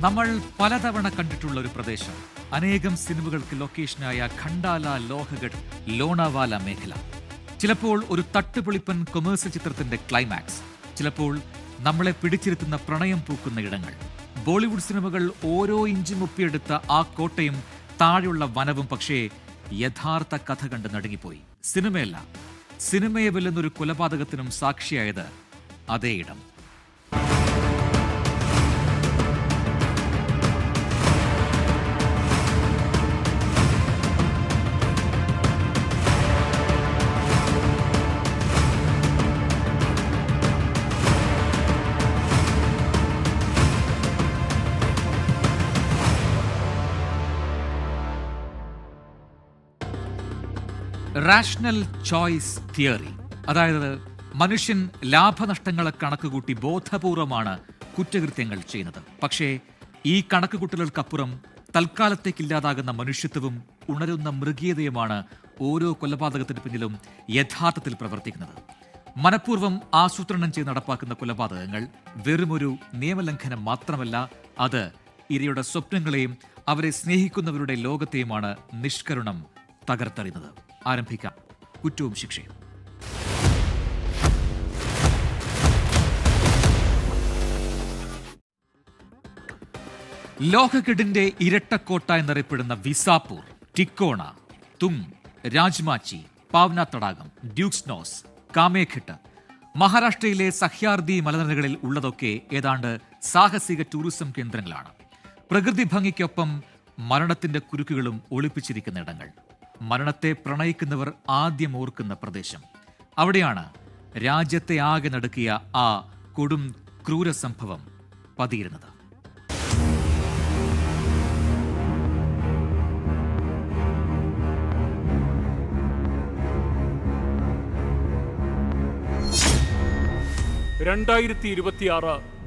നമ്മൾ പലതവണ കണ്ടിട്ടുള്ള ഒരു പ്രദേശം, അനേകം സിനിമകൾക്ക് ലൊക്കേഷനായ ഖണ്ഡാല, ലോഹഗഡ്, ലോണാവാല മേഖല. ചിലപ്പോൾ ഒരു തട്ടുപൊളിപ്പൻ കൊമേഴ്സ്യൽ ചിത്രത്തിന്റെ ക്ലൈമാക്സ്, ചിലപ്പോൾ നമ്മളെ പിടിച്ചിരുത്തുന്ന പ്രണയം പൂക്കുന്ന ഇടങ്ങൾ. ബോളിവുഡ് സിനിമകൾ ഓരോ ഇഞ്ചും ഒപ്പിയെടുത്ത ആ കോട്ടയും താഴെയുള്ള വനവും പക്ഷേ യഥാർത്ഥ കഥ കണ്ട് നടുങ്ങിപ്പോയി. സിനിമയല്ല, സിനിമയെ വെല്ലുന്നൊരു കൊലപാതകത്തിനും സാക്ഷിയായത് അതേ ഇടം. റാഷണൽ ചോയ്സ് തിയറി, അതായത് മനുഷ്യൻ ലാഭനഷ്ടങ്ങളെ കണക്കുകൂട്ടി ബോധപൂർവമാണ് കുറ്റകൃത്യങ്ങൾ ചെയ്യുന്നത്. പക്ഷേ ഈ കണക്കുകൂട്ടലുകൾക്കപ്പുറം തൽക്കാലത്തേക്കില്ലാതാകുന്ന മനുഷ്യത്വവും ഉണരുന്ന മൃഗീയതയുമാണ് ഓരോ കൊലപാതകത്തിന് പിന്നിലും യഥാർത്ഥത്തിൽ പ്രവർത്തിക്കുന്നത്. മനഃപൂർവ്വം ആസൂത്രണം ചെയ്ത് നടപ്പാക്കുന്ന കൊലപാതകങ്ങൾ വെറുമൊരു നിയമലംഘനം മാത്രമല്ല, അത് ഇരയുടെ സ്വപ്നങ്ങളെയും അവരെ സ്നേഹിക്കുന്നവരുടെ ലോകത്തെയുമാണ് നിഷ്കരുണം തകർത്തെറിയുന്നത്. ആരംഭിക്കാം കുറ്റവും ശിക്ഷയും. ലോഹഗഡിന്റെ ഇരട്ടക്കോട്ട എന്നറിയപ്പെടുന്ന വിസാപൂർ, ടിക്കോണ, തുങ്, രാജ്മാച്ചി, പാവ്ന തടാകം, ഡ്യൂക്സ് നോസ്, കാമേഘട്ട്, മഹാരാഷ്ട്രയിലെ സഹ്യാർദി മലനിരകളിൽ ഉള്ളതൊക്കെ ഏതാണ്ട് സാഹസിക ടൂറിസം കേന്ദ്രങ്ങളാണ്. പ്രകൃതി ഭംഗിക്കൊപ്പം മരണത്തിന്റെ കുരുക്കുകളും ഒളിപ്പിച്ചിരിക്കുന്ന ഇടങ്ങൾ. മരണത്തെ പ്രണയിക്കുന്നവർ ആദ്യം ഓർക്കുന്ന പ്രദേശം. അവിടെയാണ് രാജ്യത്തെ ആകെ നടുക്കിയ ആ കൊടും ക്രൂര സംഭവം പതിയിരുന്നത്.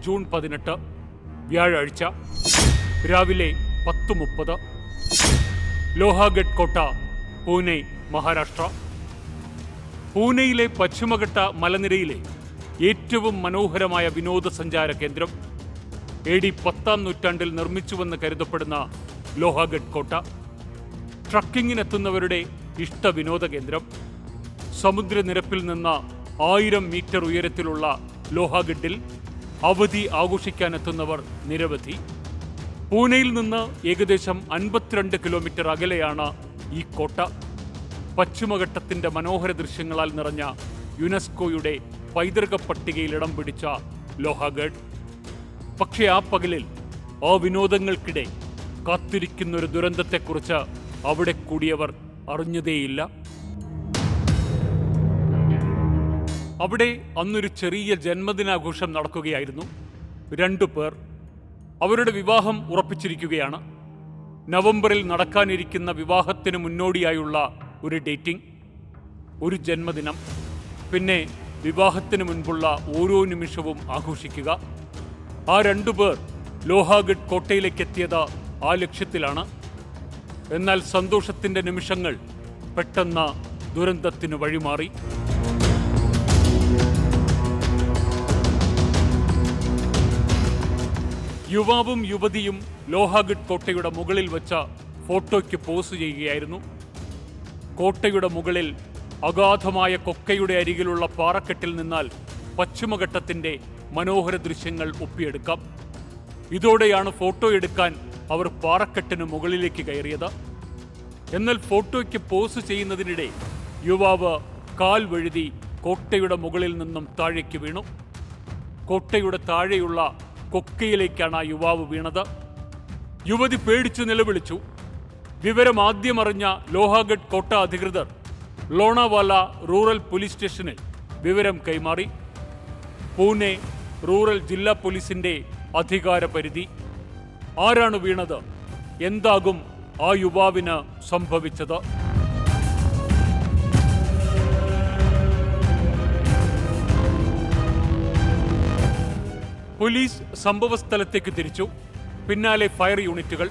ജൂൺ 18 വ്യാഴാഴ്ച രാവിലെ 10:30 ലോഹാഗഡ് കോട്ട, പൂനെ, മഹാരാഷ്ട്ര. പൂനെയിലെ പശ്ചിമഘട്ട മലനിരയിലെ ഏറ്റവും മനോഹരമായ വിനോദസഞ്ചാര കേന്ദ്രം. AD 10-ാം നൂറ്റാണ്ടിൽ നിർമ്മിച്ചുവെന്ന് കരുതപ്പെടുന്ന ലോഹാഗഡ് കോട്ട ട്രക്കിങ്ങിനെത്തുന്നവരുടെ ഇഷ്ട വിനോദ കേന്ദ്രം. സമുദ്രനിരപ്പിൽ നിന്ന് 1000 മീറ്റർ ഉയരത്തിലുള്ള ലോഹാഗഡിൽ അവധി ആഘോഷിക്കാനെത്തുന്നവർ നിരവധി. പൂനെയിൽ നിന്ന് ഏകദേശം 52 കിലോമീറ്റർ അകലെയാണ് ഈ കോട്ട. പശ്ചിമഘട്ടത്തിന്റെ മനോഹര ദൃശ്യങ്ങളാൽ നിറഞ്ഞ യുനെസ്കോയുടെ പൈതൃക പട്ടികയിൽ ഇടം പിടിച്ച ലോഹാഗഡ്. പക്ഷേ ആ പകലിൽ ആ വിനോദങ്ങൾക്കിടെ കാത്തിരിക്കുന്നൊരു ദുരന്തത്തെക്കുറിച്ച് അവിടെ കൂടിയവർ അറിഞ്ഞതേയില്ല. അവിടെ അന്നൊരു ചെറിയ ജന്മദിനാഘോഷം നടക്കുകയായിരുന്നു. 2 പേർ അവരുടെ വിവാഹം ഉറപ്പിച്ചിരിക്കുകയാണ്. നവംബറിൽ നടക്കാനിരിക്കുന്ന വിവാഹത്തിന് മുന്നോടിയായുള്ള ഒരു ഡേറ്റിംഗ്, ഒരു ജന്മദിനം, പിന്നെ വിവാഹത്തിന് മുൻപുള്ള ഓരോ നിമിഷവും ആഘോഷിക്കുക. ആ 2 പേർ ലോഹാഗഡ് കോട്ടയിലേക്ക് എത്തിയത് ആ ലക്ഷ്യത്തിലാണ്. എന്നാൽ സന്തോഷത്തിൻ്റെ നിമിഷങ്ങൾ പെട്ടെന്ന് ദുരന്തത്തിന് വഴിമാറി. യുവാവും യുവതിയും ലോഹാഗഡ് കോട്ടയുടെ മുകളിൽ വെച്ച ഫോട്ടോയ്ക്ക് പോസ് ചെയ്യുകയായിരുന്നു. കോട്ടയുടെ മുകളിൽ അഗാധമായ കൊക്കയുടെ അരികിലുള്ള പാറക്കെട്ടിൽ നിന്നാൽ പശ്ചിമഘട്ടത്തിന്റെ മനോഹര ദൃശ്യങ്ങൾ ഒപ്പിയെടുക്കാം. ഇതോടെയാണ് ഫോട്ടോ എടുക്കാൻ അവർ പാറക്കെട്ടിന് മുകളിലേക്ക് കയറിയത്. എന്നാൽ ഫോട്ടോയ്ക്ക് പോസ് ചെയ്യുന്നതിനിടെ യുവാവ് കാൽ വഴുതി കോട്ടയുടെ മുകളിൽ നിന്നും താഴേക്ക് വീണു. കോട്ടയുടെ താഴെയുള്ള കൊക്കയിലേക്കാണ് ആ യുവാവ് വീണത്. യുവതി പേടിച്ചു നിലവിളിച്ചു. വിവരം ആദ്യമറിഞ്ഞ ലോഹാഗഡ് കോട്ട അധികൃതർ ലോണാവാല റൂറൽ പോലീസ് സ്റ്റേഷനിൽ വിവരം കൈമാറി. പൂനെ റൂറൽ ജില്ലാ പോലീസിന്റെ അധികാര പരിധി. ആരാണ് വീണത്? എന്താകും ആ യുവാവിന് സംഭവിച്ചത്? പോലീസ് സംഭവസ്ഥലത്തേക്ക് തിരിച്ചു. പിന്നാലെ ഫയർ യൂണിറ്റുകൾ.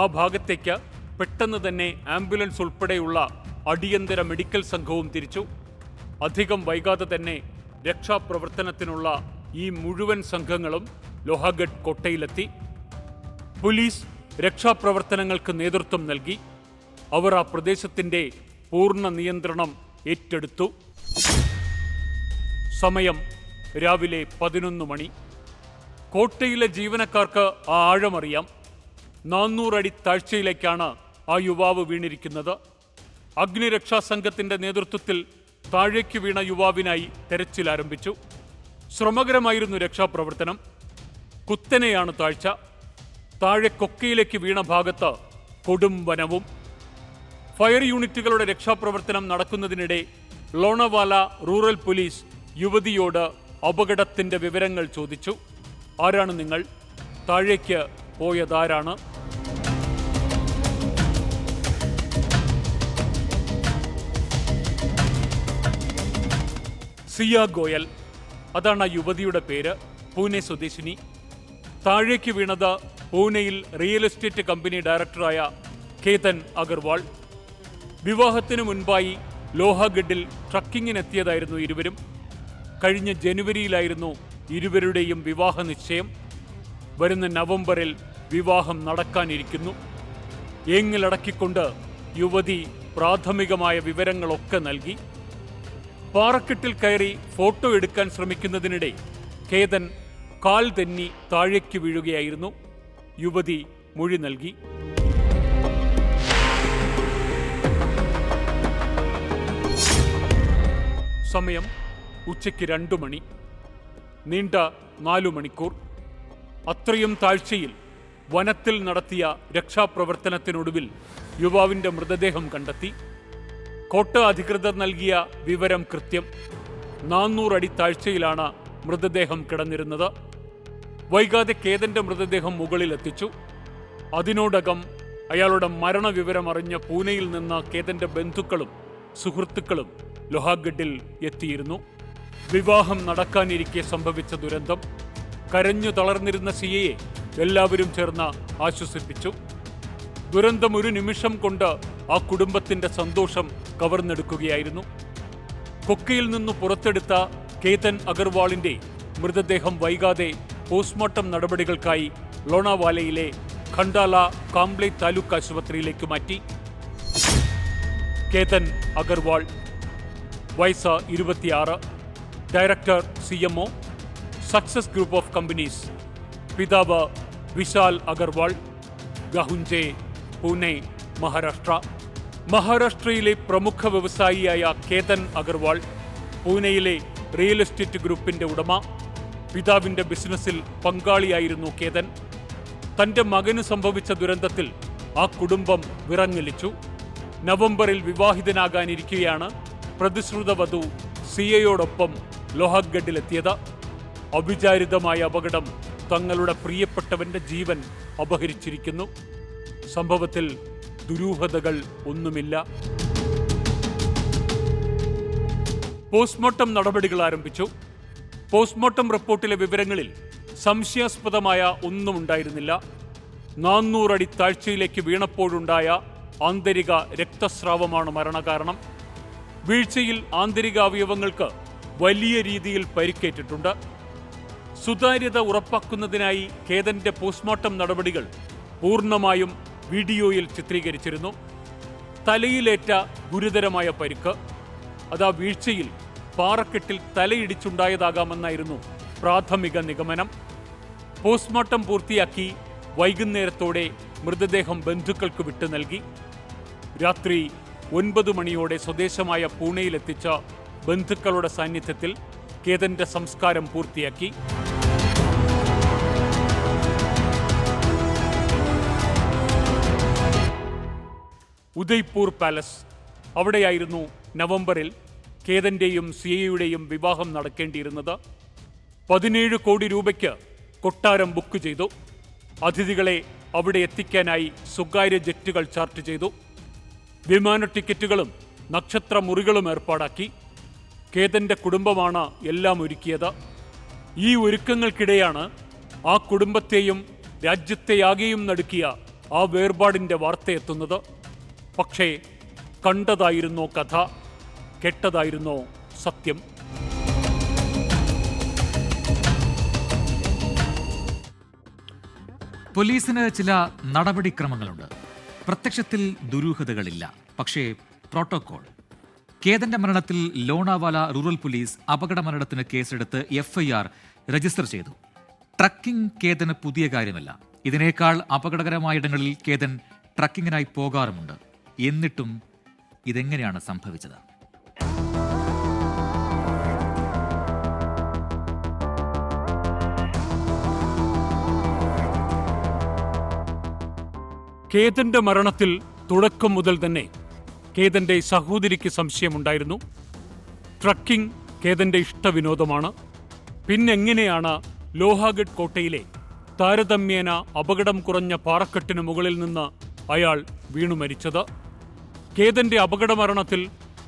ആ ഭാഗത്തേക്ക് പെട്ടെന്ന് തന്നെ ആംബുലൻസ് ഉൾപ്പെടെയുള്ള അടിയന്തര മെഡിക്കൽ സംഘവും തിരിച്ചു. അധികം വൈകാതെ തന്നെ രക്ഷാപ്രവർത്തനത്തിനുള്ള ഈ മുഴുവൻ സംഘങ്ങളും ലോഹാഗഡ് കോട്ടയിലെത്തി. പോലീസ് രക്ഷാപ്രവർത്തനങ്ങൾക്ക് നേതൃത്വം നൽകി. അവർ ആ പ്രദേശത്തിന്റെ പൂർണ്ണ നിയന്ത്രണം ഏറ്റെടുത്തു. സമയം രാവിലെ 11 മണി. കോട്ടയിലെ ജീവനക്കാർക്ക് ആ ആഴമറിയാം. 400 അടി താഴ്ചയിലേക്കാണ് ആ യുവാവ് വീണിരിക്കുന്നത്. അഗ്നിരക്ഷാ സംഘത്തിന്റെ നേതൃത്വത്തിൽ താഴേക്ക് വീണ യുവാവിനായി തെരച്ചിൽ ആരംഭിച്ചു. ശ്രമകരമായിരുന്നു രക്ഷാപ്രവർത്തനം. കുത്തനെയാണ് താഴ്ച. താഴെ കൊക്കയിലേക്ക് വീണ ഭാഗത്ത് കൊടും വനവും. ഫയർ യൂണിറ്റുകളുടെ രക്ഷാപ്രവർത്തനം നടക്കുന്നതിനിടെ ലോണവാല റൂറൽ പോലീസ് യുവതിയോട് അപകടത്തിന്റെ വിവരങ്ങൾ ചോദിച്ചു. ആരാണ് നിങ്ങൾ? താഴേക്ക് പോയതാരാണ്? സിയ ഗോയൽ, അതാണ് ആ യുവതിയുടെ പേര്. പൂനെ സ്വദേശിനി. താഴേക്ക് വീണത് പൂനെയിൽ റിയൽ എസ്റ്റേറ്റ് കമ്പനി ഡയറക്ടറായ കേതൻ അഗർവാൾ. വിവാഹത്തിനു മുൻപായി ലോഹഗഡിൽ ട്രക്കിങ്ങിനെത്തിയതായിരുന്നു ഇരുവരും. കഴിഞ്ഞ ജനുവരിയിലായിരുന്നു ഇരുവരുടെയും വിവാഹ നിശ്ചയം. വരുന്ന നവംബറിൽ വിവാഹം നടക്കാനിരിക്കുന്നു. ഏങ്ങിലടക്കിക്കൊണ്ട് യുവതി പ്രാഥമികമായ വിവരങ്ങളൊക്കെ നൽകി. പാറക്കെട്ടിൽ കയറി ഫോട്ടോ എടുക്കാൻ ശ്രമിക്കുന്നതിനിടെ കേതൻ കാൽ തെന്നി താഴേക്ക് വീഴുകയായിരുന്നു. യുവതി മൊഴി നൽകി. സമയം ഉച്ചയ്ക്ക് 2 മണി. നീണ്ട 4 മണിക്കൂർ. അത്രയും താഴ്ചയിൽ വനത്തിൽ നടത്തിയ രക്ഷാപ്രവർത്തനത്തിനൊടുവിൽ യുവാവിന്റെ മൃതദേഹം കണ്ടെത്തി. കോട്ട അധികൃതർ നൽകിയ വിവരം കൃത്യം. 400 അടി താഴ്ചയിലാണ് മൃതദേഹം കിടന്നിരുന്നത്. വൈകാതെ കേതന്റെ മൃതദേഹം മുകളിലെത്തിച്ചു. അതിനോടകം അയാളുടെ മരണവിവരം അറിഞ്ഞ പൂനെയിൽ നിന്ന് കേതന്റെ ബന്ധുക്കളും സുഹൃത്തുക്കളും ലോഹാഗഡിൽ എത്തിയിരുന്നു. വിവാഹം നടക്കാനിരിക്കെ സംഭവിച്ച ദുരന്തം. കരഞ്ഞു തളർന്നിരുന്ന സിയയെ എല്ലാവരും ചേർന്ന് ആശ്വസിപ്പിച്ചു. ദുരന്തം ഒരു നിമിഷം കൊണ്ട് ആ കുടുംബത്തിന്റെ സന്തോഷം കവർന്നെടുക്കുകയായിരുന്നു. കൊക്കയിൽ നിന്ന് പുറത്തെടുത്ത കേതൻ അഗർവാളിന്റെ മൃതദേഹം വൈകാതെ പോസ്റ്റ്മോർട്ടം നടപടികൾക്കായി ലോണാവാലയിലെ ഖണ്ടാല കാംബ്ലെ താലൂക്ക് ആശുപത്രിയിലേക്ക് മാറ്റി. കേതൻ അഗർവാൾ, വയസ്സ് 26, director CMO, success group of companies. പിതാവ് വിശാൽ അഗർവാൾ, ഗഹുഞ്ചെ, പൂനെ, മഹാരാഷ്ട്ര. മഹാരാഷ്ട്രയിലെ പ്രമുഖ വ്യവസായിയായ കേതൻ അഗർവാൾ പൂനെയിലെ റിയൽ എസ്റ്റേറ്റ് ഗ്രൂപ്പിന്റെ ഉടമ. പിതാവിന്റെ ബിസിനസ്സിൽ പങ്കാളിയായിരുന്നു കേതൻ. തന്റെ മകന് സംഭവിച്ച ദുരന്തത്തിൽ ആ കുടുംബം വിറങ്ങലിച്ചു. നവംബറിൽ വിവാഹിതനാകാനിരിക്കുകയാണ് പ്രതിശ്രുത വധു സിയയോടൊപ്പം ലോഹഗഡിലെത്തിയത്. അവിചാരിതമായ അപകടം തങ്ങളുടെ പ്രിയപ്പെട്ടവന്റെ ജീവൻ അപഹരിച്ചിരിക്കുന്നു. സംഭവത്തിൽ ദുരൂഹതകൾ ഒന്നുമില്ല. പോസ്റ്റ്മോർട്ടം നടപടികൾ ആരംഭിച്ചു. പോസ്റ്റ്മോർട്ടം റിപ്പോർട്ടിലെ വിവരങ്ങളിൽ സംശയാസ്പദമായ ഒന്നും ഉണ്ടായിരുന്നില്ല. 400 അടി താഴ്ചയിലേക്ക് വീണപ്പോഴുണ്ടായ ആന്തരിക രക്തസ്രാവമാണ് മരണകാരണം. വീഴ്ചയിൽ ആന്തരിക അവയവങ്ങൾക്ക് വലിയ രീതിയിൽ പരിക്കേറ്റിട്ടുണ്ട്. സുതാര്യത ഉറപ്പാക്കുന്നതിനായി കേതന്റെ പോസ്റ്റ്മോർട്ടം നടപടികൾ പൂർണ്ണമായും വീഡിയോയിൽ ചിത്രീകരിച്ചിരുന്നു. തലയിലേറ്റ ഗുരുതരമായ പരിക്ക്. അതാ വീഴ്ചയിൽ പാറക്കെട്ടിൽ തലയിടിച്ചുണ്ടായതാകാമെന്നായിരുന്നു പ്രാഥമിക നിഗമനം. പോസ്റ്റ്മോർട്ടം പൂർത്തിയാക്കി വൈകുന്നേരത്തോടെ മൃതദേഹം ബന്ധുക്കൾക്ക് വിട്ടു നൽകി. രാത്രി 9 മണിയോടെ സ്വദേശമായ പൂനെയിലെത്തിച്ച ബന്ധുക്കളുടെ സാന്നിധ്യത്തിൽ കേതന്റെ സംസ്കാരം പൂർത്തിയാക്കി. ഉദയ്പൂർ പാലസ്, അവിടെയായിരുന്നു നവംബറിൽ കേതന്റെയും സിയയുടെയും വിവാഹം നടക്കേണ്ടിയിരുന്നത്. 17 കോടി രൂപയ്ക്ക് കൊട്ടാരം ബുക്ക് ചെയ്തു. അതിഥികളെ അവിടെ എത്തിക്കാനായി സ്വകാര്യ ജെറ്റുകൾ ചാർട്ട് ചെയ്തു. വിമാന ടിക്കറ്റുകളും നക്ഷത്ര മുറികളും ഏർപ്പാടാക്കി. കേതന്റെ കുടുംബമാണ് എല്ലാം ഒരുക്കിയത്. ഈ ഒരുക്കങ്ങൾക്കിടെയാണ് ആ കുടുംബത്തെയും രാജ്യത്തെയാകെയും നടുക്കിയ ആ വേർപാടിന്റെ വാർത്തയെത്തുന്നത്. പക്ഷേ കണ്ടതായിരുന്നോ കഥ, കേട്ടതായിരുന്നോ സത്യം? പോലീസിന് ചില നടപടിക്രമങ്ങളുണ്ട്. പ്രത്യക്ഷത്തിൽ ദുരൂഹതകളില്ല, പക്ഷേ പ്രോട്ടോകോൾ. കേതന്റെ മരണത്തിൽ ലോണാവാല റൂറൽ പോലീസ് അപകട മരണത്തിന് കേസെടുത്ത് FIR രജിസ്റ്റർ ചെയ്തു. ട്രക്കിംഗ് കേതന് പുതിയ കാര്യമല്ല. ഇതിനേക്കാൾ അപകടകരമായ ഇടങ്ങളിൽ കേതൻ ട്രക്കിങ്ങിനായി പോകാറുമുണ്ട്. എന്നിട്ടും ഇതെങ്ങനെയാണ് സംഭവിച്ചത്? കേതന്റെ മരണത്തിൽ തുടക്കം മുതൽ തന്നെ കേതന്റെ സഹോദരിക്ക് സംശയമുണ്ടായിരുന്നു. ട്രക്കിംഗ് കേതന്റെ ഇഷ്ടവിനോദമാണ്. പിന്നെങ്ങനെയാണ് ലോഹാഗഡ് കോട്ടയിലെ താരതമ്യേന അപകടം കുറഞ്ഞ പാറക്കെട്ടിന് മുകളിൽ നിന്ന് അയാൾ വീണു മരിച്ചത്? കേതന്റെ അപകടമരണത്തിൽ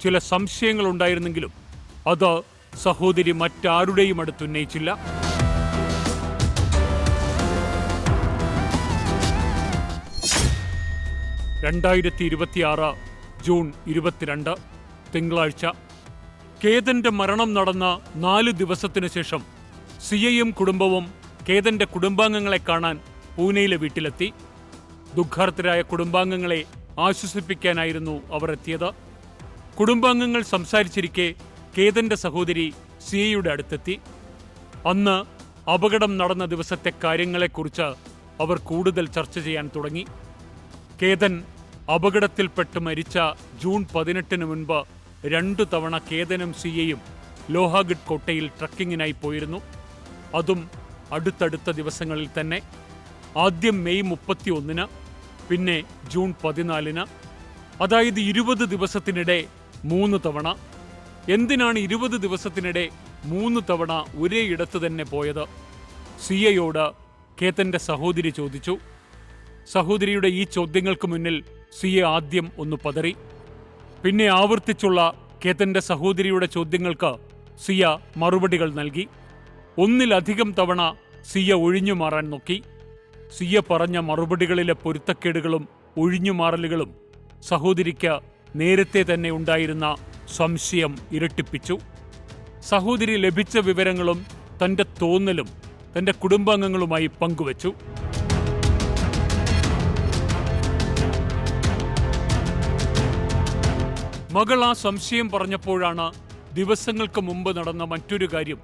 ചില സംശയങ്ങളുണ്ടായിരുന്നെങ്കിലും അത് സഹോദരി മറ്റാരുടെയും അടുത്ത് ഉന്നയിച്ചില്ല. ജൂൺ 22 തിങ്കളാഴ്ച കേതന്റെ മരണം നടന്ന 4 ദിവസത്തിനു ശേഷം സിയയും കുടുംബവും കേതന്റെ കുടുംബാംഗങ്ങളെ കാണാൻ പൂനെയിലെ വീട്ടിലെത്തി. ദുഃഖാർത്തരായ കുടുംബാംഗങ്ങളെ ആശ്വസിപ്പിക്കാനായിരുന്നു അവർ എത്തിയത്. കുടുംബാംഗങ്ങൾ സംസാരിച്ചിരിക്കെ കേതന്റെ സഹോദരി സിയയുടെ അടുത്തെത്തി. അന്ന് അപകടം നടന്ന ദിവസത്തെ കാര്യങ്ങളെക്കുറിച്ച് അവർ കൂടുതൽ ചർച്ച ചെയ്യാൻ തുടങ്ങി. കേതൻ അപകടത്തിൽപ്പെട്ട് മരിച്ച ജൂൺ 18 മുൻപ് 2 തവണ കേതനും സിയയും ലോഹാഗഡ് കോട്ടയിൽ ട്രക്കിങ്ങിനായി പോയിരുന്നു. അതും അടുത്തടുത്ത ദിവസങ്ങളിൽ തന്നെ. ആദ്യം മെയ് 31, പിന്നെ ജൂൺ 14. അതായത് 20 ദിവസത്തിനിടെ 3 തവണ. എന്തിനാണ് 20 ദിവസത്തിനിടെ 3 തവണ ഒരേ ഇടത്ത് തന്നെ പോയത്? സിയയോട് കേതന്റെ സഹോദരി ചോദിച്ചു. സഹോദരിയുടെ ഈ ചോദ്യങ്ങൾക്ക് മുന്നിൽ സിയ ആദ്യം ഒന്ന് പതറി. പിന്നെ ആവർത്തിച്ചുള്ള കേതന്റെ സഹോദരിയുടെ ചോദ്യങ്ങൾക്ക് സിയ മറുപടികൾ നൽകി. ഒന്നിലധികം തവണ സിയ ഒഴിഞ്ഞുമാറാൻ നോക്കി. സിയ പറഞ്ഞ മറുപടികളിലെ പൊരുത്തക്കേടുകളും ഒഴിഞ്ഞുമാറലുകളും സഹോദരിക്ക് നേരത്തെ തന്നെ ഉണ്ടായിരുന്ന സംശയം ഇരട്ടിപ്പിച്ചു. സഹോദരി ലഭിച്ച വിവരങ്ങളും തന്റെ തോന്നലും തന്റെ കുടുംബാംഗങ്ങളുമായി പങ്കുവച്ചു. മകൾ ആ സംശയം പറഞ്ഞപ്പോഴാണ് ദിവസങ്ങൾക്ക് മുമ്പ് നടന്ന മറ്റൊരു കാര്യം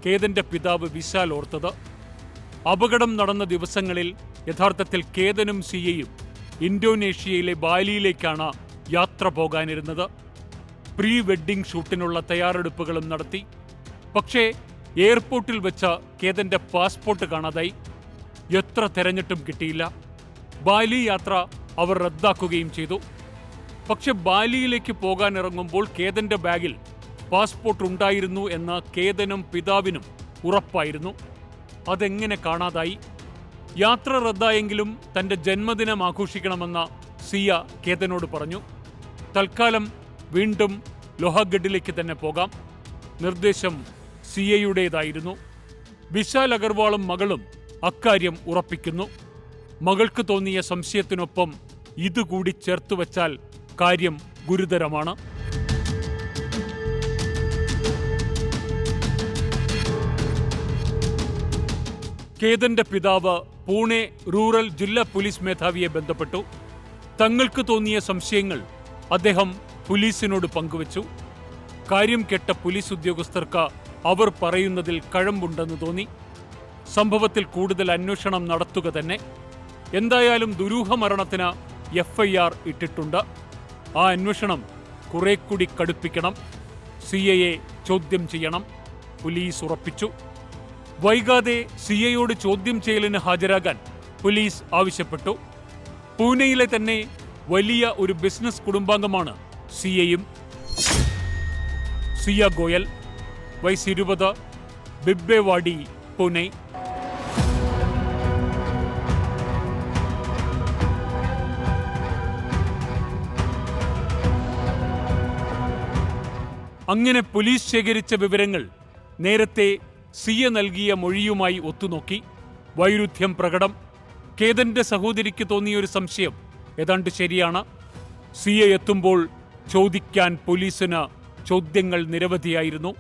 കേതന്റെ പിതാവ് വിശാൽ ഓർത്തത്. അപകടം നടന്ന ദിവസങ്ങളിൽ യഥാർത്ഥത്തിൽ കേതനും സിയയും ഇന്തോനേഷ്യയിലെ ബാലിയിലേക്കാണ് യാത്ര പോകാനിരുന്നത്. പ്രീ വെഡ്ഡിംഗ് ഷൂട്ടിനുള്ള തയ്യാറെടുപ്പുകളും നടത്തി. പക്ഷേ എയർപോർട്ടിൽ വെച്ച കേതന്റെ പാസ്പോർട്ട് കാണാതായി. എത്ര തെരഞ്ഞിട്ടും കിട്ടിയില്ല. ബാലി യാത്ര അവർ റദ്ദാക്കുകയും ചെയ്തു. പക്ഷെ ബാലിയിലേക്ക് പോകാൻ ഇറങ്ങുമ്പോൾ കേതന്റെ ബാഗിൽ പാസ്പോർട്ട് ഉണ്ടായിരുന്നു എന്ന് കേതനും പിതാവിനും ഉറപ്പായിരുന്നു. അതെങ്ങനെ കാണാതായി? യാത്ര റദ്ദായെങ്കിലും തന്റെ ജന്മദിനം ആഘോഷിക്കണമെന്ന സിയ കേതനോട് പറഞ്ഞു. തൽക്കാലം വീണ്ടും ലോഹാഗഡിലേക്ക് തന്നെ പോകാം. നിർദ്ദേശം സിയയുടേതായിരുന്നു. വിശാൽ അഗർവാളും മകളും അക്കാര്യം ഉറപ്പിക്കുന്നു. മകൾക്ക് തോന്നിയ സംശയത്തിനൊപ്പം ഇതുകൂടി ചേർത്തുവച്ചാൽ കാര്യം ഗുരുതരമാണ്. കേതന്റെ പിതാവ് പൂനെ റൂറൽ ജില്ലാ പോലീസ് മേധാവിയെ ബന്ധപ്പെട്ടു. തങ്ങൾക്ക് തോന്നിയ സംശയങ്ങൾ അദ്ദേഹം പോലീസിനോട് പങ്കുവച്ചു. കാര്യം കേട്ട പോലീസ് ഉദ്യോഗസ്ഥർക്ക് അവർ പറയുന്നതിൽ കഴമ്പുണ്ടെന്ന് തോന്നി. സംഭവത്തിൽ കൂടുതൽ അന്വേഷണം നടത്തുക തന്നെ. എന്തായാലും ദുരൂഹ മരണത്തിന് FIR ഇട്ടിട്ടുണ്ട്. ആ അന്വേഷണം കുറെ കൂടി കടുപ്പിക്കണം. സിയയെ ചോദ്യം ചെയ്യണം, പോലീസ് ഉറപ്പിച്ചു. വൈകാതെ സിയയോട് ചോദ്യം ചെയ്യലിന് ഹാജരാകാൻ പോലീസ് ആവശ്യപ്പെട്ടു. പൂനെയിലെ തന്നെ വലിയ ഒരു ബിസിനസ് കുടുംബാംഗമാണ് സിയയും. സിയ ഗോയൽ, വയസ്സ് 20, ബിബ്ബേവാടി, പൂനെ. അങ്ങനെ പോലീസ് ശേഖരിച്ച വിവരങ്ങൾ നേരത്തെ സിയ നൽകിയ മൊഴിയുമായി ഒത്തുനോക്കി. വൈരുദ്ധ്യം പ്രകടം. കേതന്റെ സഹോദരിക്ക് തോന്നിയൊരു സംശയം ഏതാണ്ട് ശരിയാണ്. സിയ എത്തുമ്പോൾ ചോദിക്കാൻ പോലീസിന് ചോദ്യങ്ങൾ നിരവധിയായിരുന്നു.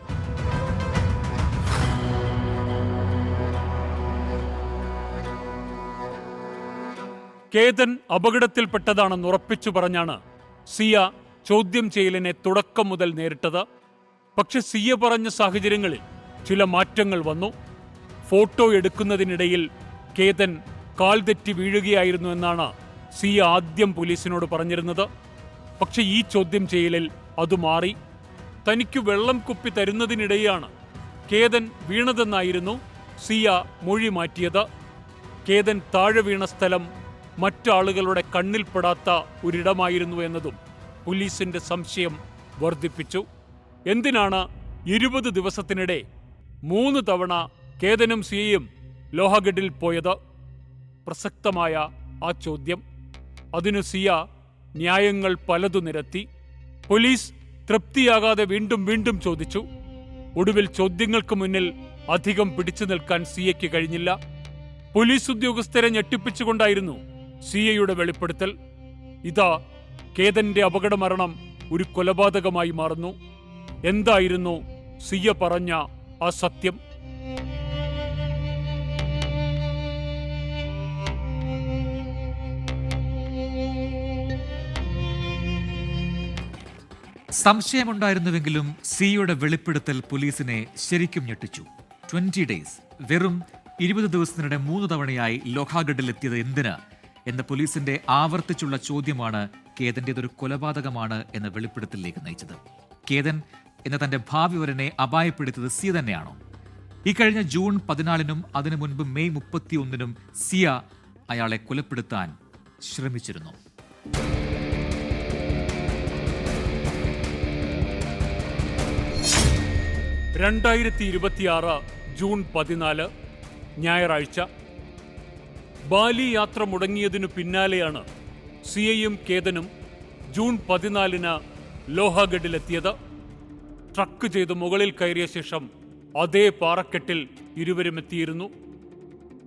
കേതൻ അപകടത്തിൽപ്പെട്ടതാണെന്ന് ഉറപ്പിച്ചു പറഞ്ഞാണ് സിയ ചോദ്യം ചെയ്യലിനെ തുടക്കം മുതൽ നേരിട്ടത്. പക്ഷെ സിയ പറഞ്ഞ സാഹചര്യങ്ങളിൽ ചില മാറ്റങ്ങൾ വന്നു. ഫോട്ടോ എടുക്കുന്നതിനിടയിൽ കേതൻ കാൽ തെറ്റി വീഴുകയായിരുന്നു എന്നാണ് സിയ ആദ്യം പോലീസിനോട് പറഞ്ഞിരുന്നത്. പക്ഷെ ഈ ചോദ്യം ചെയ്യലിൽ അത് മാറി. തനിക്ക് വെള്ളം കുപ്പി തരുന്നതിനിടെയാണ് കേതൻ വീണതെന്നായിരുന്നു സിയ മൊഴി മാറ്റിയത്. കേതൻ താഴെ വീണ സ്ഥലം മറ്റാളുകളുടെ കണ്ണിൽപ്പെടാത്ത ഒരിടമായിരുന്നു എന്നതും പോലീസിന്റെ സംശയം വർദ്ധിപ്പിച്ചു. എന്തിനാണ് 20 ദിവസത്തിനിടെ 3 തവണ കേതനും സിയയും ലോഹഗഡിൽ പോയത്? പ്രസക്തമായ ആ ചോദ്യം. അതിനു സിയ ന്യായങ്ങൾ പലതു നിരത്തി. പോലീസ് തൃപ്തിയാകാതെ വീണ്ടും വീണ്ടും ചോദിച്ചു. ഒടുവിൽ ചോദ്യങ്ങൾക്ക് മുന്നിൽ അധികം പിടിച്ചു നിൽക്കാൻ സിയയ്ക്ക് കഴിഞ്ഞില്ല. പോലീസ് ഉദ്യോഗസ്ഥരെ ഞെട്ടിപ്പിച്ചുകൊണ്ടായിരുന്നു സിയയുടെ വെളിപ്പെടുത്തൽ. ഇതാ കേതന്റെ അപകടമരണം ഒരു കൊലപാതകമായി മാറുന്നു. എന്തായിരുന്നു സിയ പറഞ്ഞ ആ സത്യം? സംശയമുണ്ടായിരുന്നുവെങ്കിലും സിയുടെ വെളിപ്പെടുത്തൽ പോലീസിനെ ശരിക്കും ഞെട്ടിച്ചു. 20 ഡേയ്സ്, വെറും 20 ദിവസത്തിനിടെ 3 തവണയായി ലോഹാഗഡിലെത്തിയത് എന്തിന് എന്ന പോലീസിന്റെ ആവർത്തിച്ചുള്ള ചോദ്യമാണ് കേതന്റേതൊരു കൊലപാതകമാണ് എന്ന വെളിപ്പെടുത്തലിലേക്ക് നയിച്ചത്. കേതൻ എന്ന തന്റെ ഭാവി വരനെ അപായപ്പെടുത്തിയത് സിയ തന്നെയാണോ? ഈ കഴിഞ്ഞ ജൂൺ 14-നും അതിനു മുൻപ് മെയ് 31-നും സിയ അയാളെ കൊലപ്പെടുത്താൻ ശ്രമിച്ചിരുന്നു. ജൂൺ 14 ഞായറാഴ്ച. ബാലി യാത്ര മുടങ്ങിയതിനു പിന്നാലെയാണ് സിയയും കേതനും ജൂൺ 14-ന് ലോഹാഗഡിലെത്തിയത്. ട്രക്ക് ചെയ്ത് മുകളിൽ കയറിയ ശേഷം അതേ പാറക്കെട്ടിൽ ഇരുവരും എത്തിയിരുന്നു.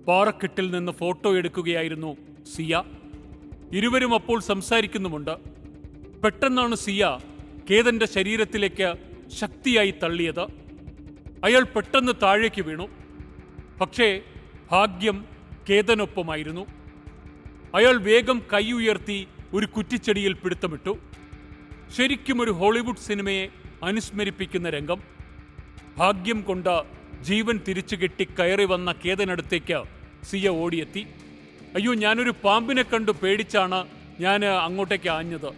പാറക്കെട്ടിൽ നിന്ന് ഫോട്ടോ എടുക്കുകയായിരുന്നു സിയ. ഇരുവരും അപ്പോൾ സംസാരിക്കുന്നുമുണ്ട്. പെട്ടെന്നാണ് സിയ കേതന്റെ ശരീരത്തിലേക്ക് ശക്തിയായി തള്ളിയത്. അയാൾ പെട്ടെന്ന് താഴേക്ക് വീണു. പക്ഷേ ഭാഗ്യം കേതനൊപ്പമായിരുന്നു. അയാൾ വേഗം കൈ ഉയർത്തി ഒരു കുറ്റിച്ചെടിയിൽ പിടുത്തമിട്ടു. ശരിക്കും ഒരു ഹോളിവുഡ് സിനിമയെ അനുസ്മരിപ്പിക്കുന്ന രംഗം. ഭാഗ്യം കൊണ്ട് ജീവൻ തിരിച്ചു കെട്ടി കയറി വന്ന കേതനടുത്തേക്ക് സിയ ഓടിയെത്തി. അയ്യോ, ഞാനൊരു പാമ്പിനെ കണ്ടു പേടിച്ചാണ് ഞാൻ അങ്ങോട്ടേക്ക് ആഞ്ഞത്.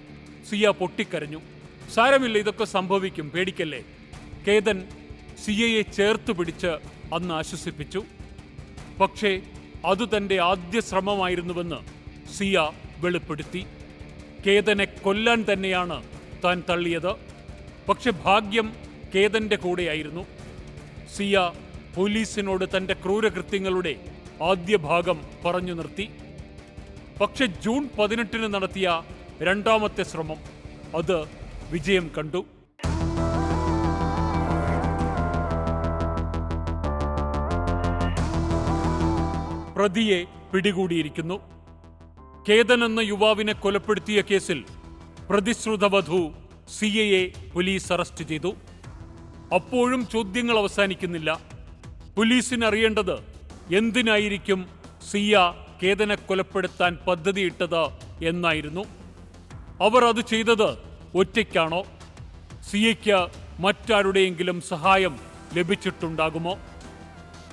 സിയ പൊട്ടിക്കരഞ്ഞു. സാരമില്ല, ഇതൊക്കെ സംഭവിക്കും, പേടിക്കല്ലേ. കേതൻ സിയയെ ചേർത്ത് പിടിച്ച് അന്ന് ആശ്വസിപ്പിച്ചു. പക്ഷേ അത് തന്റെ ആദ്യ ശ്രമമായിരുന്നുവെന്ന് സിയ വെളിപ്പെടുത്തി. കേതനെ കൊല്ലാൻ തന്നെയാണ് താൻ തള്ളിയത്. പക്ഷെ ഭാഗ്യം കേതന്റെ കൂടെയായിരുന്നു. സിയ പോലീസിനോട് തന്റെ ക്രൂരകൃത്യങ്ങളുടെ ആദ്യ ഭാഗം പറഞ്ഞു നിർത്തി. പക്ഷെ ജൂൺ 18-ന് നടത്തിയ രണ്ടാമത്തെ ശ്രമം അത് വിജയം കണ്ടു. പ്രതിയെ പിടികൂടിയിരിക്കുന്നു. കേതൻ എന്ന യുവാവിനെ കൊലപ്പെടുത്തിയ കേസിൽ പ്രതിശ്രുത വധു സിയയെ പോലീസ് അറസ്റ്റ് ചെയ്തു. അപ്പോഴും ചോദ്യങ്ങൾ അവസാനിക്കുന്നില്ല. പോലീസിന് അറിയേണ്ടത് എന്തിനായിരിക്കും സിയ കേതനെ കൊലപ്പെടുത്താൻ പദ്ധതിയിട്ടത് എന്നായിരുന്നു. അവർ അത് ചെയ്തത് ഒറ്റയ്ക്കാണോ? സിയയ്ക്ക് മറ്റാരുടെയെങ്കിലും സഹായം ലഭിച്ചിട്ടുണ്ടാകുമോ?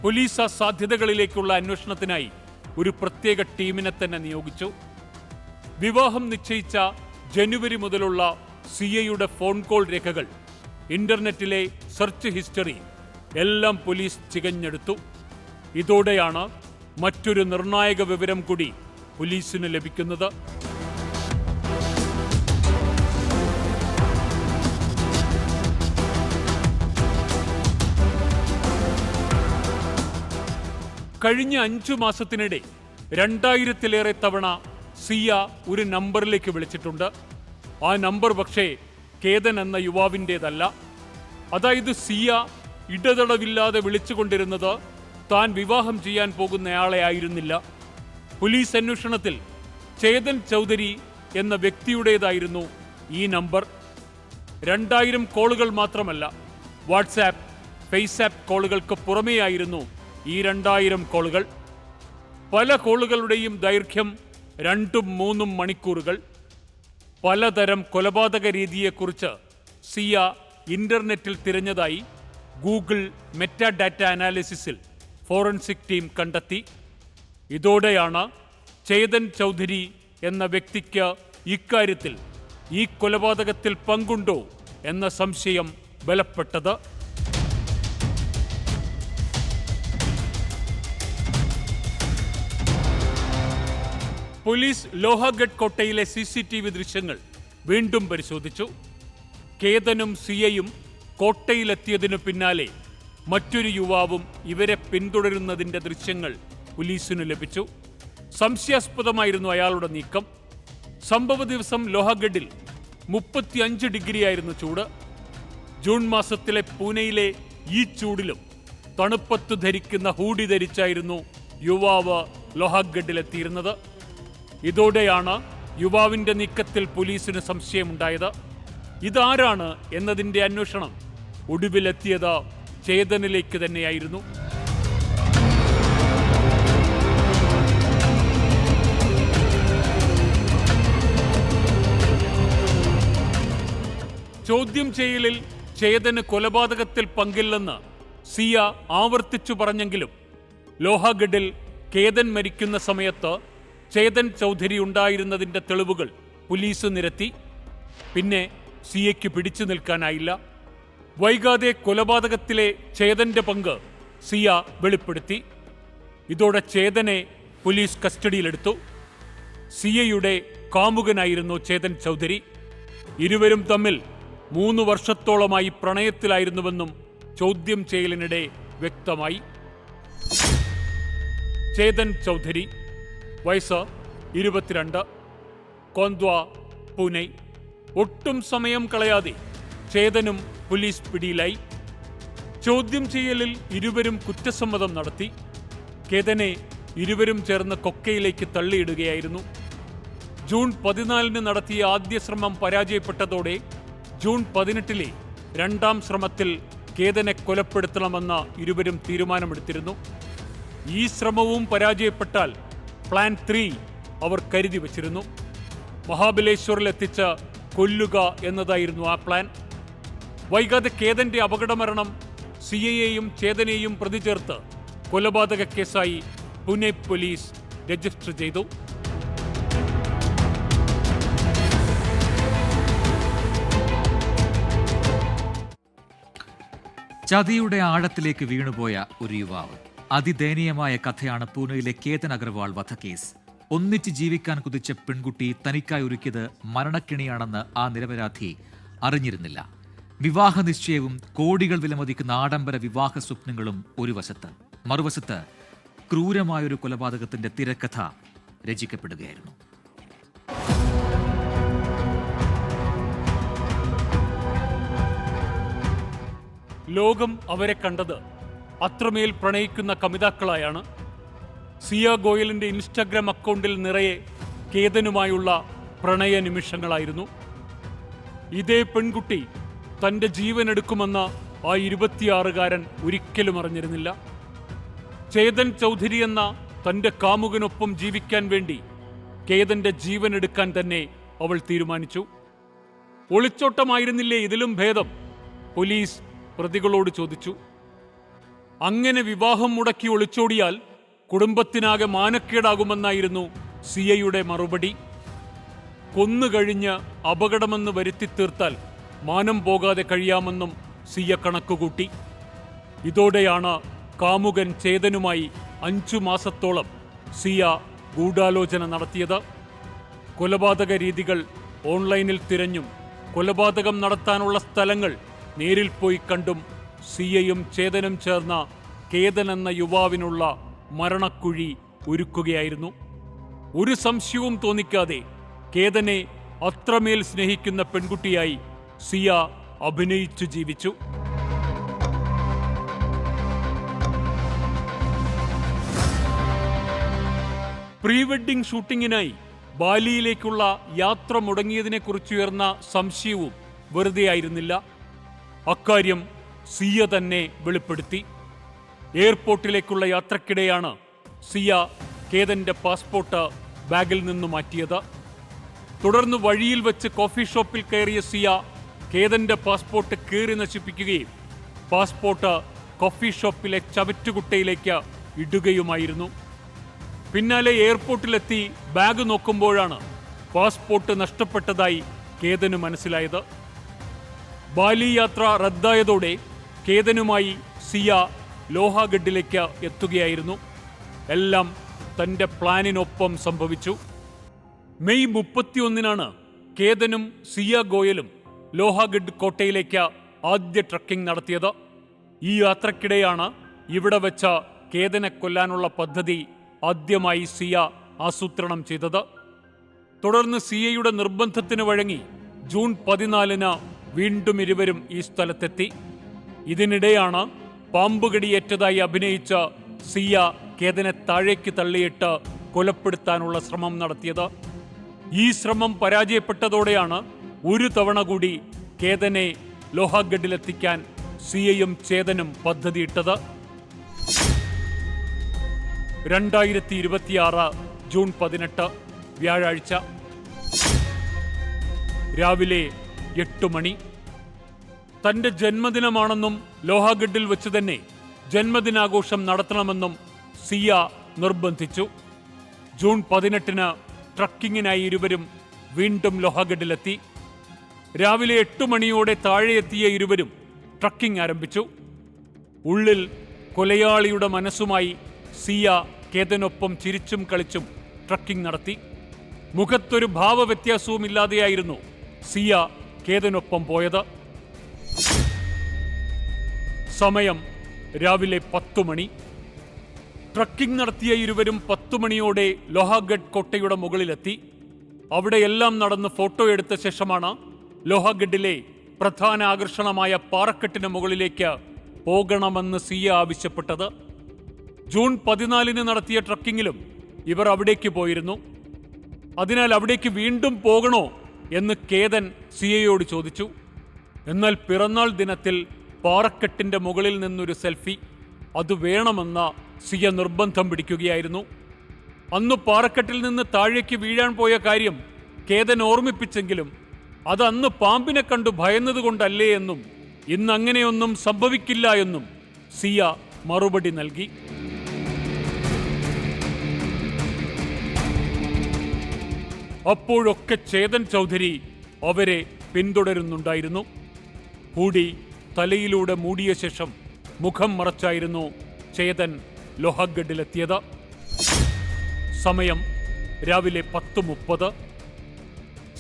പോലീസ് ആ സാധ്യതകളിലേക്കുള്ള അന്വേഷണത്തിനായി ഒരു പ്രത്യേക ടീമിനെ തന്നെ നിയോഗിച്ചു. വിവാഹം നിശ്ചയിച്ച ജനുവരി മുതലുള്ള സിയയുടെ ഫോൺ കോൾ രേഖകൾ, ഇന്റർനെറ്റിലെ സെർച്ച് ഹിസ്റ്ററി എല്ലാം പോലീസ് ചികഞ്ഞെടുത്തു. ഇതോടെയാണ് മറ്റൊരു നിർണായക വിവരം കൂടി പോലീസിന് ലഭിക്കുന്നത്. കഴിഞ്ഞ 5 മാസത്തിനിടെ 2000-ലേറെ തവണ സിയ ഒരു നമ്പറിലേക്ക് വിളിച്ചിട്ടുണ്ട്. ആ നമ്പർ പക്ഷേ കേതൻ എന്ന യുവാവിൻ്റേതല്ല. അതായത് സിയ ഇടതടവില്ലാതെ വിളിച്ചുകൊണ്ടിരുന്നത് താൻ വിവാഹം ചെയ്യാൻ പോകുന്നയാളെ ആയിരുന്നില്ല. പോലീസ് അന്വേഷണത്തിൽ ചേതൻ ചൗധരി എന്ന വ്യക്തിയുടേതായിരുന്നു ഈ നമ്പർ. 2000 കോളുകൾ മാത്രമല്ല, വാട്സാപ്പ്, ഫേസ്ആപ്പ് കോളുകൾക്ക് പുറമേയായിരുന്നു ഈ 2000 കോളുകൾ. പല കോളുകളുടെയും ദൈർഘ്യം 2-3 മണിക്കൂറുകൾ. പലതരം കൊലപാതക രീതിയെക്കുറിച്ച് സിയ ഇന്റർനെറ്റിൽ തിരഞ്ഞതായി ഗൂഗിൾ മെറ്റാഡാറ്റ അനാലിസിസിൽ ഫോറൻസിക് ടീം കണ്ടെത്തി. ഇതോടെയാണ് ചേതൻ ചൗധരി എന്ന വ്യക്തിക്ക് ഇക്കാര്യത്തിൽ ഈ കൊലപാതകത്തിൽ പങ്കുണ്ടോ എന്ന സംശയം ബലപ്പെട്ടത്. പോലീസ് ലോഹഗഡ് കോട്ടയിലെ CCTV ദൃശ്യങ്ങൾ വീണ്ടും പരിശോധിച്ചു. കേതനും സിയയും കോട്ടയിലെത്തിയതിനു പിന്നാലെ മറ്റൊരു യുവാവും ഇവരെ പിന്തുടരുന്നതിന്റെ ദൃശ്യങ്ങൾ പോലീസിന് ലഭിച്ചു. സംശയാസ്പദമായിരുന്നു അയാളുടെ നീക്കം. സംഭവ ദിവസം ലോഹഗഡിൽ 35 ഡിഗ്രിയായിരുന്നു ചൂട്. ജൂൺ മാസത്തിലെ പൂനെയിലെ ഈ ചൂടിലും തണുപ്പത്ത് ധരിക്കുന്ന ഹൂഡി ധരിച്ചായിരുന്നു യുവാവ് ലോഹഗഡിലെത്തിയിരുന്നത്. ഇതോടെയാണ് യുവാവിന്റെ നീക്കത്തിൽ പോലീസിന് സംശയമുണ്ടായത്. ഇതാരാണ് എന്നതിന്റെ അന്വേഷണം ഒടുവിലെത്തിയത് ചേതനിലേക്ക് തന്നെയായിരുന്നു. ചോദ്യം ചെയ്യലിൽ ചേതന് കൊലപാതകത്തിൽ പങ്കില്ലെന്ന് സിയ ആവർത്തിച്ചു പറഞ്ഞെങ്കിലും ലോഹഗഡിൽ കേതൻ മരിക്കുന്ന സമയത്ത് ചേതൻ ചൗധരി ഉണ്ടായിരുന്നതിന്റെ തെളിവുകൾ പോലീസ് നിരത്തി. പിന്നെ സിയയ്ക്ക് പിടിച്ചു നിൽക്കാനായില്ല. വൈകാതെ കൊലപാതകത്തിലെ ചേതന്റെ പങ്ക് സിയ വെളിപ്പെടുത്തി. ഇതോടെ ചേതനെ പോലീസ് കസ്റ്റഡിയിലെടുത്തു. സിയയുടെ കാമുകനായിരുന്നു ചേതൻ ചൗധരി. ഇരുവരും തമ്മിൽ 3 വർഷത്തോളമായി പ്രണയത്തിലായിരുന്നുവെന്നും ചോദ്യം ചെയ്യലിനിടെ വ്യക്തമായി. ചേതൻ ചൗധരി, വയസ്സ് 22, കോന്ദ്വ, പൂനെ. ഒട്ടും സമയം കളയാതെ ചേതനും പോലീസ് പിടിയിലായി. ചോദ്യം ചെയ്യലിൽ ഇരുവരും കുറ്റസമ്മതം നടത്തി. കേതനെ ഇരുവരും ചേർന്ന് കൊക്കയിലേക്ക് തള്ളിയിടുകയായിരുന്നു. ജൂൺ 14 നടത്തിയ ആദ്യ ശ്രമം പരാജയപ്പെട്ടതോടെ ജൂൺ 18 രണ്ടാം ശ്രമത്തിൽ കേതനെ കൊലപ്പെടുത്തണമെന്ന് ഇരുവരും തീരുമാനമെടുത്തിരുന്നു. ഈ ശ്രമവും പരാജയപ്പെട്ടാൽ പ്ലാൻ 3 അവർ കരുതി വച്ചിരുന്നു. മഹാബലേശ്വറിലെത്തിച്ച് കൊല്ലുക എന്നതായിരുന്നു ആ പ്ലാൻ. വൈകാതെ കേതന്റെ അപകടമരണം സിയയെയും ചേതനെയും പ്രതി ചേർത്ത് കൊലപാതക കേസായി പൂനെ പോലീസ് രജിസ്റ്റർ ചെയ്തു. ചതിയുടെ ആഴത്തിലേക്ക് വീണുപോയ ഒരു യുവാവ്. അതിദയനീയമായ കഥയാണ് പൂനെയിലെ കേതൻ അഗർവാൾ വധക്കേസ്. ഒന്നിച്ച് ജീവിക്കാൻ കുതിച്ച പെൺകുട്ടി തനിക്കായി ഒരുക്കിയത് മരണക്കിണിയാണെന്ന് ആ നിരപരാധി അറിഞ്ഞിരുന്നില്ല. വിവാഹ നിശ്ചയവും കോടികൾ വിലമതിക്കുന്ന ആഡംബര വിവാഹ സ്വപ്നങ്ങളും ഒരു വശത്ത്, മറുവശത്ത് ക്രൂരമായൊരു കൊലപാതകത്തിന്റെ തിരക്കഥ രചിക്കപ്പെടുകയായിരുന്നു. ലോകം അവരെ കണ്ടത് അത്രമേൽ പ്രണയിക്കുന്ന കമിതാക്കളായാണ്. സിയ ഗോയലിന്റെ ഇൻസ്റ്റഗ്രാം അക്കൗണ്ടിൽ നിറയെ കേതനുമായുള്ള പ്രണയ നിമിഷങ്ങളായിരുന്നു. ഇതേ പെൺകുട്ടി തന്റെ ജീവനെടുക്കുമെന്ന് ആ 26-കാരൻ ഒരിക്കലും അറിഞ്ഞിരുന്നില്ല. ചേതൻ ചൗധരി എന്ന തന്റെ കാമുകനൊപ്പം ജീവിക്കാൻ വേണ്ടി കേതന്റെ ജീവനെടുക്കാൻ തന്നെ അവൾ തീരുമാനിച്ചു. ഒളിച്ചോട്ടമായിരുന്നില്ലേ ഇതിലും ഭേദം? പോലീസ് പ്രതികളോട് ചോദിച്ചു. അങ്ങനെ വിവാഹം മുടക്കി ഒളിച്ചോടിയാൽ കുടുംബത്തിനാകെ മാനക്കേടാകുമെന്നായിരുന്നു സിയയുടെ മറുപടി. കൊന്നുകഴിഞ്ഞ് അപകടമെന്ന് വരുത്തി തീർത്താൽ മാനം പോകാതെ കഴിയാമെന്നും സിയ കണക്കുകൂട്ടി. ഇതോടെയാണ് കാമുകൻ ചേതനുമായി 5 മാസത്തോളം സിയ ഗൂഢാലോചന നടത്തിയത്. കൊലപാതക രീതികൾ ഓൺലൈനിൽ തിരഞ്ഞും കൊലപാതകം നടത്താനുള്ള സ്ഥലങ്ങൾ നേരിൽ പോയി കണ്ടും സിയയും ചേതനും ചേർന്ന കേതൻ എന്ന യുവാവിനുള്ള മരണക്കുഴി ഒരുക്കുകയായിരുന്നു. ഒരു സംശയവും തോന്നിക്കാതെ കേതനെ അത്രമേൽ സ്നേഹിക്കുന്ന പെൺകുട്ടിയായി സിയ അഭിനയിച്ചു ജീവിച്ചു. പ്രീ വെഡ്ഡിംഗ് ഷൂട്ടിങ്ങിനായി ബാലിയിലേക്കുള്ള യാത്ര മുടങ്ങിയതിനെക്കുറിച്ചുയർന്ന സംശയവും വെറുതെയായിരുന്നില്ല. അക്കാര്യം സിയ തന്നെ വെളിപ്പെടുത്തി. എയർപോർട്ടിലേക്കുള്ള യാത്രക്കിടെയാണ് സിയ കേതന്റെ പാസ്പോർട്ട് ബാഗിൽ നിന്ന് മാറ്റിയത്. തുടർന്ന് വഴിയിൽ വെച്ച് കോഫി ഷോപ്പിൽ കയറിയ സിയ കേതന്റെ പാസ്പോർട്ട് കീറി നശിപ്പിക്കുകയും പാസ്പോർട്ട് കോഫി ഷോപ്പിലെ ചവറ്റുകുട്ടയിലേക്ക് ഇടുകയുമായിരുന്നു. പിന്നാലെ എയർപോർട്ടിലെത്തി ബാഗ് നോക്കുമ്പോഴാണ് പാസ്പോർട്ട് നഷ്ടപ്പെട്ടതായി കേതന് മനസ്സിലായത്. ബാലി യാത്ര റദ്ദായതോടെ കേതനുമായി സിയ ലോഹാഗഡിലേക്ക് എത്തുകയായിരുന്നു. എല്ലാം തന്റെ പ്ലാനിനൊപ്പം സംഭവിച്ചു. മെയ് 31-നാണ് കേതനും സിയ ഗോയലും ലോഹാഗഡ് കോട്ടയിലേക്ക് ആദ്യ ട്രക്കിംഗ് നടത്തിയത്. ഈ യാത്രക്കിടെയാണ് ഇവിടെ വെച്ച കേതനെ കൊല്ലാനുള്ള പദ്ധതി ആദ്യമായി സിയ ആസൂത്രണം ചെയ്തത്. തുടർന്ന് സിയയുടെ നിർബന്ധത്തിന് വഴങ്ങി ജൂൺ 14-ന് വീണ്ടും ഇരുവരും ഈ സ്ഥലത്തെത്തി. ഇതിനിടെയാണ് പാമ്പുകടിയേറ്റതായി അഭിനയിച്ച സിയ കേതനെ താഴേക്ക് തള്ളിയിട്ട് കൊലപ്പെടുത്താനുള്ള ശ്രമം നടത്തിയത്. ഈ ശ്രമം പരാജയപ്പെട്ടതോടെയാണ് ഒരു തവണ കൂടി കേതനെ ലോഹാഗഡിലെത്തിക്കാൻ സിയയും ചേതനും പദ്ധതിയിട്ടത്. 2026 ജൂൺ 18 വ്യാഴാഴ്ച രാവിലെ 8 മണി. തന്റെ ജന്മദിനമാണെന്നും ലോഹാഗഡിൽ വെച്ച് തന്നെ ജന്മദിനാഘോഷം നടത്തണമെന്നും സിയ നിർബന്ധിച്ചു. ജൂൺ 18-ന് ട്രക്കിങ്ങിനായി ഇരുവരും വീണ്ടും ലോഹാഗഡിലെത്തി. രാവിലെ 8 മണിയോടെ താഴെ എത്തിയ ഇരുവരും ട്രക്കിംഗ് ആരംഭിച്ചു. ഉള്ളിൽ കൊലയാളിയുടെ മനസ്സുമായി സിയ കേതനൊപ്പം ചിരിച്ചും കളിച്ചും ട്രക്കിംഗ് നടത്തി. മുഖത്തൊരു ഭാവവ്യത്യാസവുമില്ലാതെയായിരുന്നു സിയ കേതനൊപ്പം പോയത്. സമയം രാവിലെ 10 മണി. ട്രക്കിംഗ് നടത്തിയ ഇരുവരും 10 മണിയോടെ ലോഹാഗഡ് കോട്ടയുടെ മുകളിലെത്തി. അവിടെയെല്ലാം നടന്ന് ഫോട്ടോ എടുത്ത ശേഷമാണ് ലോഹാഗഡിലെ പ്രധാന ആകർഷണമായ പാറക്കെട്ടിന് മുകളിലേക്ക് പോകണമെന്ന് സിയ ആവശ്യപ്പെട്ടത്. ജൂൺ 14-ന് നടത്തിയ ട്രക്കിങ്ങിലും ഇവർ അവിടേക്ക് പോയിരുന്നു. അതിനാൽ അവിടേക്ക് വീണ്ടും പോകണോ എന്ന് കേതൻ സിയയോട് ചോദിച്ചു. എന്നാൽ പിറന്നാൾ ദിനത്തിൽ പാറക്കെട്ടിന്റെ മുകളിൽ നിന്നൊരു സെൽഫി അത് വേണമെന്ന സിയ നിർബന്ധം പിടിക്കുകയായിരുന്നു. അന്ന് പാറക്കെട്ടിൽ നിന്ന് താഴേക്ക് വീഴാൻ പോയ കാര്യം കേതൻ ഓർമ്മിപ്പിച്ചെങ്കിലും അത് അന്ന് പാമ്പിനെ കണ്ടു ഭയന്നതുകൊണ്ടല്ലേ എന്നും ഇന്ന് അങ്ങനെയൊന്നും സംഭവിക്കില്ല എന്നും സിയ മറുപടി നൽകി. അപ്പോഴൊക്കെ ചേതൻ ചൗധരി അവരെ പിന്തുടരുന്നുണ്ടായിരുന്നു. ഹൂഡി തലയിലൂടെ മൂടിയ ശേഷം മുഖം മറച്ചായിരുന്നു ചേതൻ ലോഹാഗഡിലെത്തിയത്. സമയം രാവിലെ 10:30.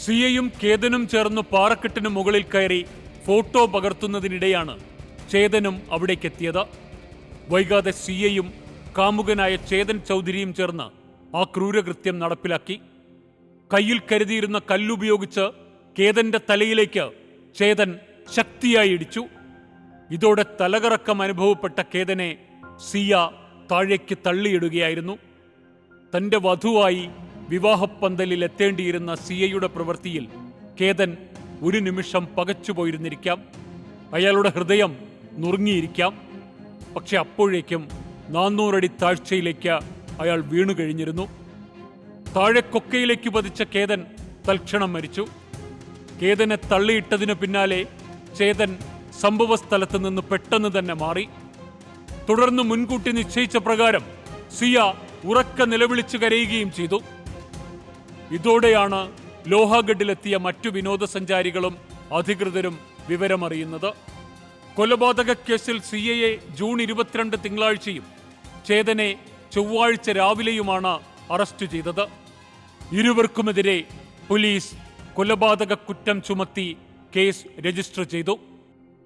സിയയും കേതനും ചേർന്ന് പാറക്കെട്ടിന് മുകളിൽ കയറി ഫോട്ടോ പകർത്തുന്നതിനിടെയാണ് ചേതനും അവിടേക്കെത്തിയത്. വൈകാതെ സിയയും കാമുകനായ ചേതൻ ചൗധരിയും ചേർന്ന് ആ ക്രൂരകൃത്യം നടപ്പിലാക്കി. കയ്യിൽ കരുതിയിരുന്ന കല്ലുപയോഗിച്ച് കേതന്റെ തലയിലേക്ക് ചേതൻ ശക്തിയായി ഇടിച്ചു. ഇതോടെ തലകറക്കം അനുഭവപ്പെട്ട കേതനെ സിയ താഴേക്ക് തള്ളിയിടുകയായിരുന്നു. തന്റെ വധുവായി വിവാഹപ്പന്തലിൽ എത്തേണ്ടിയിരുന്ന സിയയുടെ പ്രവൃത്തിയിൽ കേതൻ ഒരു നിമിഷം പകച്ചുപോയിരുന്നിരിക്കാം. അയാളുടെ ഹൃദയം നുറുങ്ങിയിരിക്കാം. പക്ഷെ അപ്പോഴേക്കും 400 അടി താഴ്ചയിലേക്ക് അയാൾ വീണു കഴിഞ്ഞിരുന്നു. താഴെ കൊക്കയിലേക്ക് പതിച്ച കേതൻ തൽക്ഷണം മരിച്ചു. കേതനെ തള്ളിയിട്ടതിനു പിന്നാലെ ചേതൻ സംഭവസ്ഥലത്ത് നിന്ന് പെട്ടെന്ന് തന്നെ മാറി. തുടർന്ന് മുൻകൂട്ടി നിശ്ചയിച്ച പ്രകാരം സിയ ഉറക്ക നിലവിളിച്ചു കരയുകയും ചെയ്തു. ഇതോടെയാണ് ലോഹാഗഡിലെത്തിയ മറ്റു വിനോദസഞ്ചാരികളും അധികൃതരും വിവരമറിയുന്നത്. കൊലപാതക കേസിൽ സിയയെ ജൂൺ 22 തിങ്കളാഴ്ചയും ചേതനെ ചൊവ്വാഴ്ച രാവിലെയുമാണ് അറസ്റ്റ് ചെയ്തത്. ഇരുവർക്കുമെതിരെ പോലീസ് കൊലപാതക കുറ്റം ചുമത്തി കേസ് രജിസ്റ്റർ ചെയ്തു.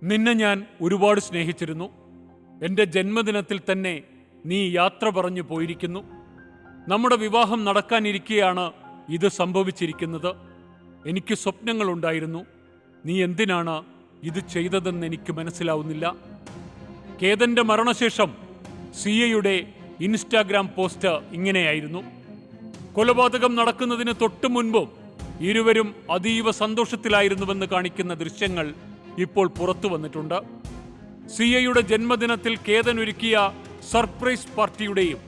നിന്നെ ഞാൻ ഒരുപാട് സ്നേഹിച്ചിരുന്നു. എൻ്റെ ജന്മദിനത്തിൽ തന്നെ നീ യാത്ര പറഞ്ഞു പോയിരിക്കുന്നു. നമ്മുടെ വിവാഹം നടക്കാനിരിക്കെയാണ് ഇത് സംഭവിച്ചിരിക്കുന്നത്. എനിക്ക് സ്വപ്നങ്ങളുണ്ടായിരുന്നു. നീ എന്തിനാണ് ഇത് ചെയ്തതെന്ന് എനിക്ക് മനസ്സിലാവുന്നില്ല. കേതന്റെ മരണശേഷം സിയയുടെ ഇൻസ്റ്റാഗ്രാം പോസ്റ്റ് ഇങ്ങനെയായിരുന്നു. കൊലപാതകം നടക്കുന്നതിന് തൊട്ടു മുൻപും ഇരുവരും അതീവ സന്തോഷത്തിലായിരുന്നുവെന്ന് കാണിക്കുന്ന ദൃശ്യങ്ങൾ ഇപ്പോൾ പുറത്തു വന്നിട്ടുണ്ട്. സിയയുടെ ജന്മദിനത്തിൽ കേതൻ ഒരുക്കിയ സർപ്രൈസ് പാർട്ടിയുടെയും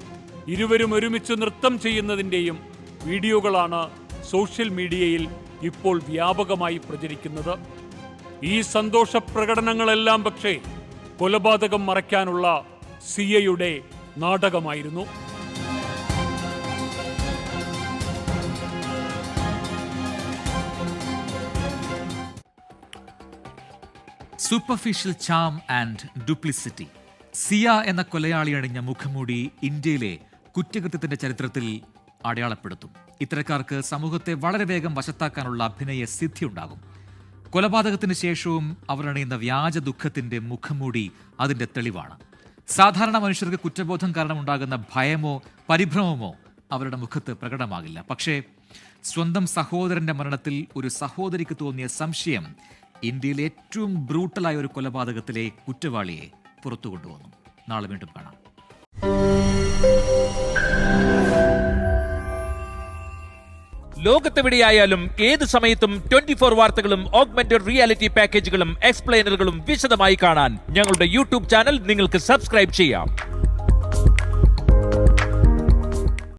ഇരുവരും ഒരുമിച്ച് നൃത്തം ചെയ്യുന്നതിൻ്റെയും വീഡിയോകളാണ് സോഷ്യൽ മീഡിയയിൽ ഇപ്പോൾ വ്യാപകമായി പ്രചരിക്കുന്നത്. ഈ സന്തോഷ പ്രകടനങ്ങളെല്ലാം പക്ഷേ കൊലപാതകം മറയ്ക്കാനുള്ള സിയയുടെ നാടകമായിരുന്നു. Superficial charm and duplicity. സിയ എന്ന കൊലയാളി അണിഞ്ഞ മുഖംമൂടി ഇന്ത്യയിലെ കുറ്റകൃത്യത്തിന്റെ ചരിത്രത്തിൽ അടയാളപ്പെടുത്തും. ഇത്തരക്കാർക്ക് സമൂഹത്തെ വളരെ വേഗം വശത്താക്കാനുള്ള അഭിനയ സിദ്ധിയുണ്ടാകും. കൊലപാതകത്തിന് ശേഷവും അവർ അണിയുന്ന വ്യാജ ദുഃഖത്തിന്റെ മുഖംമൂടി അതിന്റെ തെളിവാണ്. സാധാരണ മനുഷ്യർക്ക് കുറ്റബോധം കാരണമുണ്ടാകുന്ന ഭയമോ പരിഭ്രമമോ അവരുടെ മുഖത്ത് പ്രകടമാകില്ല. പക്ഷേ സ്വന്തം സഹോദരന്റെ മരണത്തിൽ ഒരു സഹോദരിക്ക് തോന്നിയ സംശയം ഇന്ത്യയിലെ ഏറ്റവും ബ്രൂട്ടലായ ഒരു കൊലപാതകത്തിലെ കുറ്റവാളിയെ പുറത്തു കൊണ്ടുവന്നു. നാളെ വീണ്ടും കാണാം. ലോകത്തെവിടെയായാലും ഏത് സമയത്തും 24 വാർത്തകളും ഓഗ്മെന്റഡ് റിയാലിറ്റി പാക്കേജുകളും എക്സ്പ്ലെയിനറുകളും വിശദമായി കാണാൻ ഞങ്ങളുടെ യൂട്യൂബ് ചാനൽ നിങ്ങൾക്ക് സബ്സ്ക്രൈബ് ചെയ്യാം.